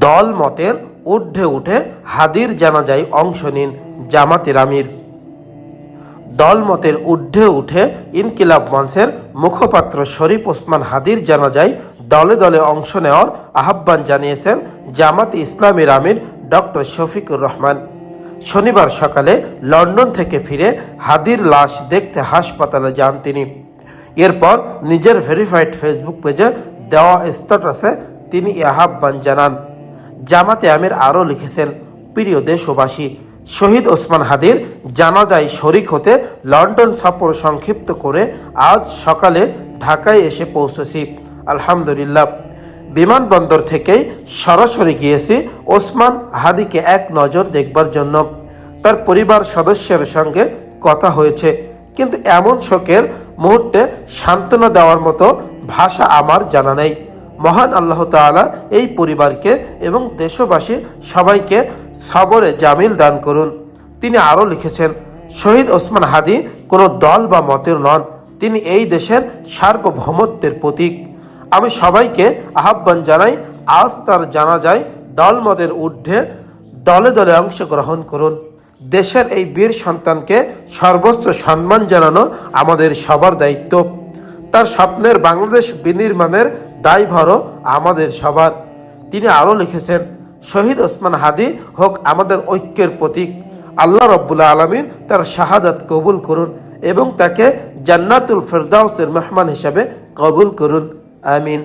দল মতের ঊর্ধ্বে উঠে হাদির জানাজায় অংশ নিন জামাতের আমির। দলমতের ঊর্ধ্বে উঠে ইনকিলাব মঞ্চের মুখপাত্র শরীফ ওসমান হাদির জানাজায় দলে দলে অংশ নেওয়ার আহ্বান জানিয়েছেন জামাতে ইসলামীর আমির ডক্টর শফিকুর রহমান। শনিবার সকালে লন্ডন থেকে ফিরে হাদির লাশ দেখতে হাসপাতালে যান তিনি। এরপর নিজের ভেরিফাইড ফেসবুক পেজে দেওয়া স্ট্যাটাসে তিনি এ আহ্বান জানান। জামাতে আমির আরও লিখেছেন, প্রিয় দেশবাসী, শহীদ ওসমান হাদির জানাজায় শরিক হতে লন্ডন সফর সংক্ষিপ্ত করে আজ সকালে ঢাকায় এসে পৌঁছেছি। আলহামদুলিল্লাহ। বিমানবন্দর থেকেই সরাসরি গিয়েছি ওসমান হাদিকে এক নজর দেখবার জন্য। তার পরিবার সদস্যের সঙ্গে কথা হয়েছে, কিন্তু এমন শোকের মুহূর্তে সান্ত্বনা দেওয়ার মতো ভাষা আমার জানা নেই। মহান আল্লাহ তাআলা এই পরিবারকে এবং দেশবাসী সবাইকে সবরে জামিল দান করুন। তিনি আরও লিখেছেন, শহীদ ওসমান হাদি কোনো দল বা মতের নন, তিনি এই দেশের সার্বভৌমত্বের প্রতীক। আমি সবাইকে আহ্বান জানাই, আজ তার জানাজায় দল মতের ঊর্ধ্বে দলে দলে অংশগ্রহণ করুন। দেশের এই বীর সন্তানকে সর্বোচ্চ সম্মান জানানো আমাদের সবার দায়িত্ব। তার স্বপ্নের বাংলাদেশ বিনির্মাণের দায়ভারও আমাদের সবার। তিনি আরও লিখেছেন, শহীদ ওসমান হাদি হোক আমাদের ঐক্যের প্রতীক। আল্লাহ রব্বুল আলামিন তার শাহাদাত কবুল করুন এবং তাকে জান্নাতুল ফেরদাউসের মেহমান হিসাবে কবুল করুন। আমিন।